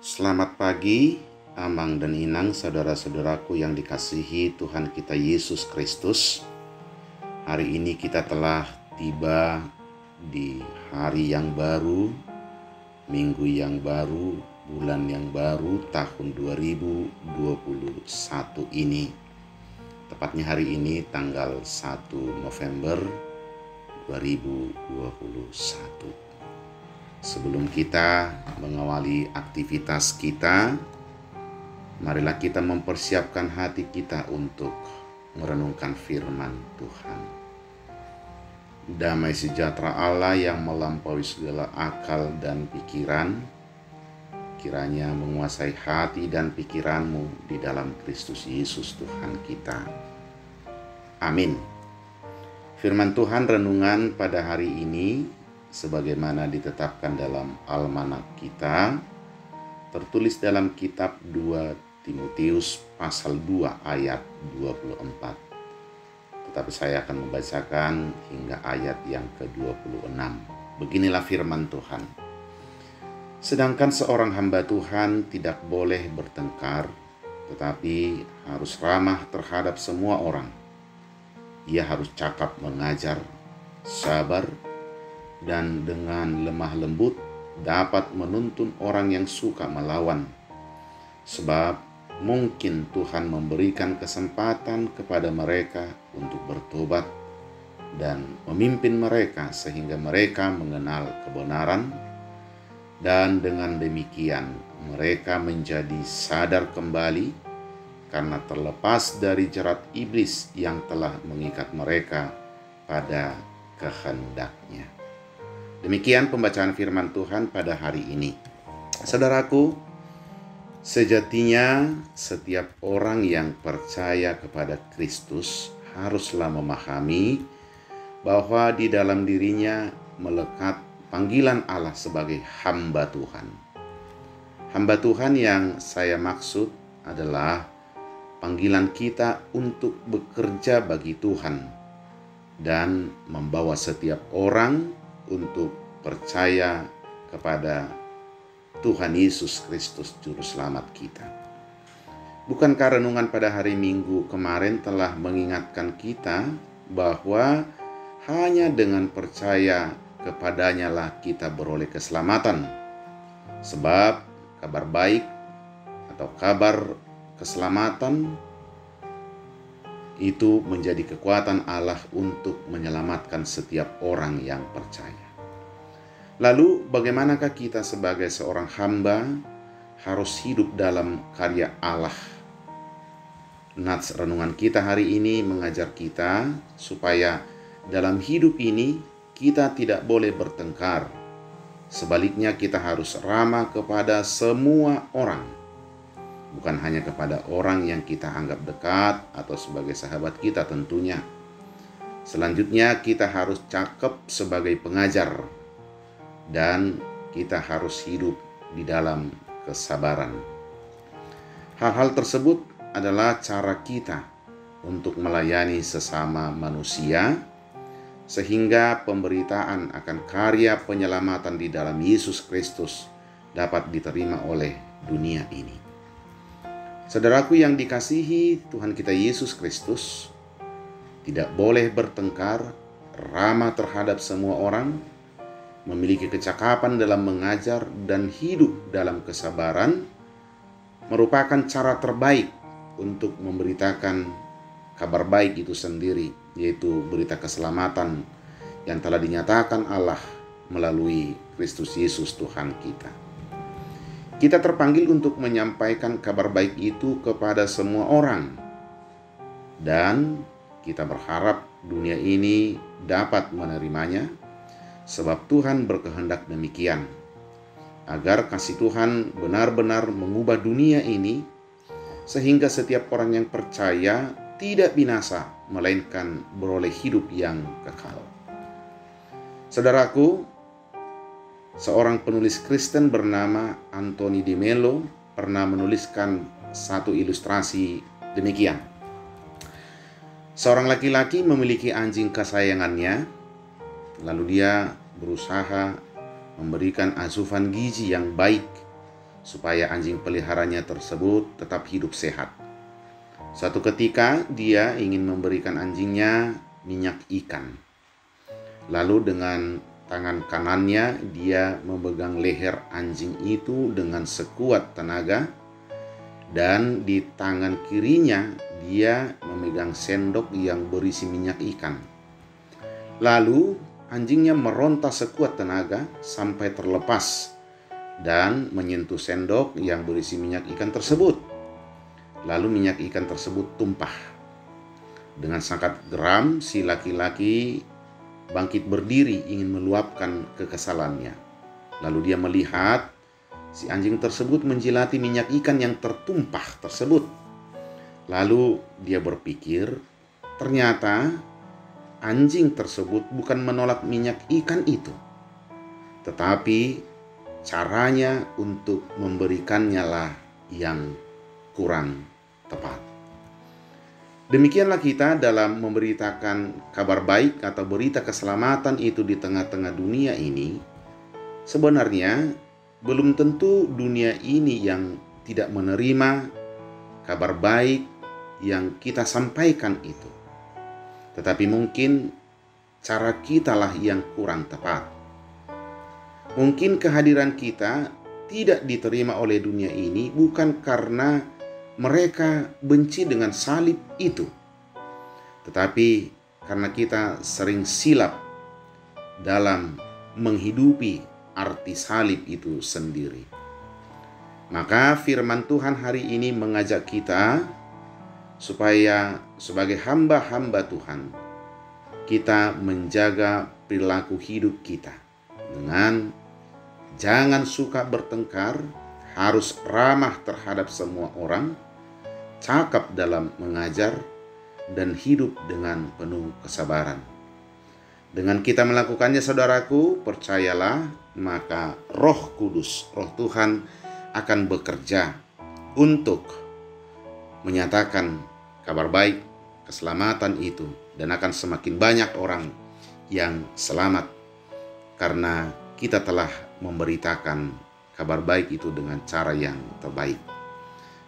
Selamat pagi, Amang dan Inang, saudara-saudaraku yang dikasihi Tuhan kita Yesus Kristus. Hari ini kita telah tiba di hari yang baru, minggu yang baru, bulan yang baru, tahun 2021 ini. Tepatnya hari ini tanggal 1 November 2021. Sebelum kita mengawali aktivitas kita, marilah kita mempersiapkan hati kita untuk merenungkan firman Tuhan. Damai sejahtera Allah yang melampaui segala akal dan pikiran, kiranya menguasai hati dan pikiranmu di dalam Kristus Yesus Tuhan kita. Amin. Firman Tuhan renungan pada hari ini sebagaimana ditetapkan dalam almanak kita, tertulis dalam kitab 2 Timotius pasal 2 ayat 24. Tetapi saya akan membacakan hingga ayat yang ke-26. Beginilah firman Tuhan. Sedangkan seorang hamba Tuhan tidak boleh bertengkar, tetapi harus ramah terhadap semua orang. Ia harus cakap mengajar, sabar, dan dengan lemah lembut dapat menuntun orang yang suka melawan. Sebab mungkin Tuhan memberikan kesempatan kepada mereka untuk bertobat dan memimpin mereka sehingga mereka mengenal kebenaran, dan dengan demikian mereka menjadi sadar kembali karena terlepas dari jerat iblis yang telah mengikat mereka pada kehendaknya. Demikian pembacaan firman Tuhan pada hari ini. Saudaraku, sejatinya setiap orang yang percaya kepada Kristus haruslah memahami bahwa di dalam dirinya melekat panggilan Allah sebagai hamba Tuhan. Hamba Tuhan yang saya maksud adalah panggilan kita untuk bekerja bagi Tuhan dan membawa setiap orang untuk percaya kepada Tuhan Yesus Kristus Juru Selamat kita. Bukankah renungan pada hari Minggu kemarin telah mengingatkan kita bahwa hanya dengan percaya kepadanya lah kita beroleh keselamatan. Sebab kabar baik atau kabar keselamatan itu menjadi kekuatan Allah untuk menyelamatkan setiap orang yang percaya. Lalu bagaimanakah kita sebagai seorang hamba harus hidup dalam karya Allah? Nats renungan kita hari ini mengajar kita supaya dalam hidup ini kita tidak boleh bertengkar. Sebaliknya kita harus ramah kepada semua orang. Bukan hanya kepada orang yang kita anggap dekat atau sebagai sahabat kita tentunya. Selanjutnya kita harus cakep sebagai pengajar. Dan kita harus hidup di dalam kesabaran. Hal-hal tersebut adalah cara kita untuk melayani sesama manusia, sehingga pemberitaan akan karya penyelamatan di dalam Yesus Kristus dapat diterima oleh dunia ini. Saudaraku yang dikasihi Tuhan kita Yesus Kristus, tidak boleh bertengkar, ramah terhadap semua orang, memiliki kecakapan dalam mengajar dan hidup dalam kesabaran, merupakan cara terbaik untuk memberitakan kabar baik itu sendiri, yaitu berita keselamatan yang telah dinyatakan Allah melalui Kristus Yesus Tuhan kita. Kita terpanggil untuk menyampaikan kabar baik itu kepada semua orang. Dan kita berharap dunia ini dapat menerimanya, sebab Tuhan berkehendak demikian, agar kasih Tuhan benar-benar mengubah dunia ini, sehingga setiap orang yang percaya tidak binasa, melainkan beroleh hidup yang kekal. Saudaraku, seorang penulis Kristen bernama Anthony de Mello pernah menuliskan satu ilustrasi demikian. Seorang laki-laki memiliki anjing kesayangannya, lalu dia berusaha memberikan asupan gizi yang baik supaya anjing peliharanya tersebut tetap hidup sehat. Suatu ketika dia ingin memberikan anjingnya minyak ikan. Lalu dengan tangan kanannya dia memegang leher anjing itu dengan sekuat tenaga, dan di tangan kirinya dia memegang sendok yang berisi minyak ikan. Lalu anjingnya meronta sekuat tenaga sampai terlepas dan menyentuh sendok yang berisi minyak ikan tersebut. Lalu minyak ikan tersebut tumpah. Dengan sangat geram, si laki-laki bangkit berdiri ingin meluapkan kekesalannya. Lalu dia melihat si anjing tersebut menjilati minyak ikan yang tertumpah tersebut. Lalu dia berpikir, ternyata anjing tersebut bukan menolak minyak ikan itu, tetapi caranya untuk memberikannya lah yang kurang tepat. Demikianlah kita dalam memberitakan kabar baik atau berita keselamatan itu di tengah-tengah dunia ini. Sebenarnya belum tentu dunia ini yang tidak menerima kabar baik yang kita sampaikan itu. Tetapi mungkin cara kitalah yang kurang tepat. Mungkin kehadiran kita tidak diterima oleh dunia ini bukan karena mereka benci dengan salib itu, tetapi karena kita sering silap dalam menghidupi arti salib itu sendiri. Maka firman Tuhan hari ini mengajak kita supaya sebagai hamba-hamba Tuhan, kita menjaga perilaku hidup kita dengan jangan suka bertengkar, harus ramah terhadap semua orang, cakap dalam mengajar, dan hidup dengan penuh kesabaran. Dengan kita melakukannya, saudaraku, percayalah, maka Roh Kudus, Roh Tuhan akan bekerja untuk menyatakan kabar baik, keselamatan itu, dan akan semakin banyak orang yang selamat karena kita telah memberitakan kabar baik itu dengan cara yang terbaik.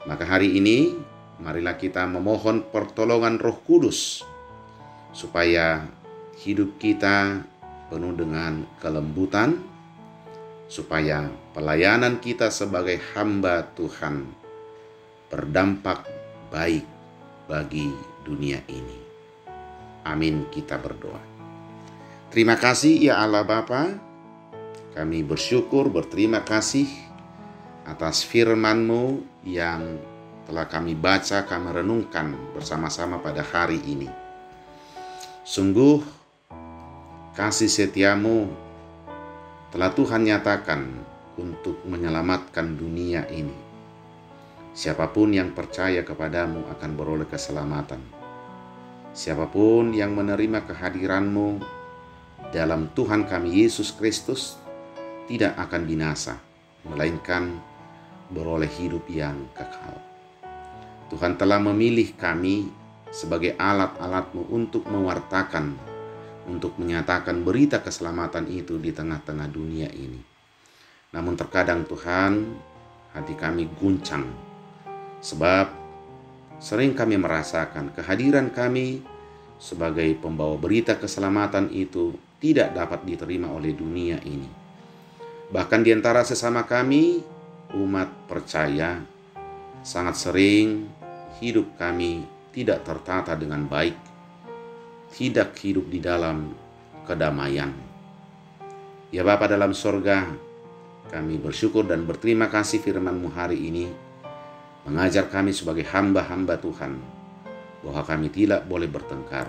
Maka hari ini marilah kita memohon pertolongan Roh Kudus supaya hidup kita penuh dengan kelembutan, supaya pelayanan kita sebagai hamba Tuhan berdampak baik bagi dunia ini. Amin, kita berdoa. Terima kasih ya Allah Bapa. Kami bersyukur, berterima kasih atas firman-Mu yang telah kami baca, kami renungkan bersama-sama pada hari ini. Sungguh kasih setia-Mu telah Tuhan nyatakan untuk menyelamatkan dunia ini. Siapapun yang percaya kepadamu akan beroleh keselamatan. Siapapun yang menerima kehadiran-Mu dalam Tuhan kami Yesus Kristus tidak akan binasa, melainkan beroleh hidup yang kekal. Tuhan telah memilih kami sebagai alat-alat-Mu untuk mewartakan, untuk menyatakan berita keselamatan itu di tengah-tengah dunia ini. Namun terkadang Tuhan, hati kami guncang, sebab sering kami merasakan kehadiran kami sebagai pembawa berita keselamatan itu tidak dapat diterima oleh dunia ini. Bahkan di antara sesama kami, umat percaya, sangat sering hidup kami tidak tertata dengan baik, tidak hidup di dalam kedamaian. Ya Bapa dalam sorga, kami bersyukur dan berterima kasih firman-Mu hari ini mengajar kami sebagai hamba-hamba Tuhan bahwa kami tidak boleh bertengkar,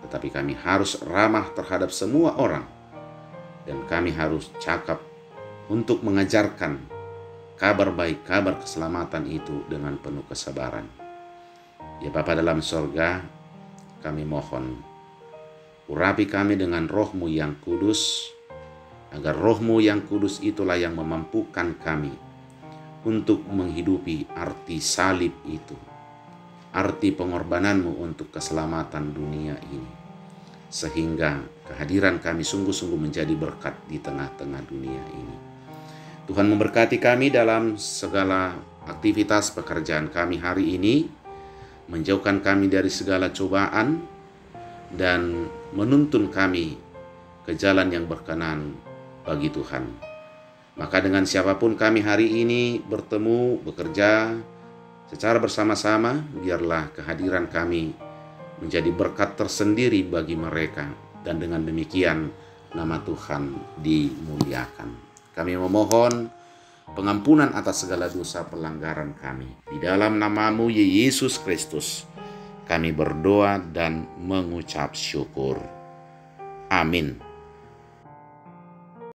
tetapi kami harus ramah terhadap semua orang, dan kami harus cakap untuk mengajarkan kabar baik, kabar keselamatan itu dengan penuh kesabaran. Ya Bapa dalam sorga, kami mohon, urapi kami dengan Roh-Mu yang kudus, agar Roh-Mu yang kudus itulah yang memampukan kami untuk menghidupi arti salib itu, arti pengorbanan-Mu untuk keselamatan dunia ini, sehingga kehadiran kami sungguh-sungguh menjadi berkat di tengah-tengah dunia ini. Tuhan memberkati kami dalam segala aktivitas pekerjaan kami hari ini, menjauhkan kami dari segala cobaan, dan menuntun kami ke jalan yang berkenan bagi Tuhan. Maka dengan siapapun kami hari ini bertemu, bekerja secara bersama-sama, biarlah kehadiran kami menjadi berkat tersendiri bagi mereka, dan dengan demikian nama Tuhan dimuliakan. Kami memohon pengampunan atas segala dosa pelanggaran kami. Di dalam nama-Mu, Yesus Kristus, kami berdoa dan mengucap syukur. Amin.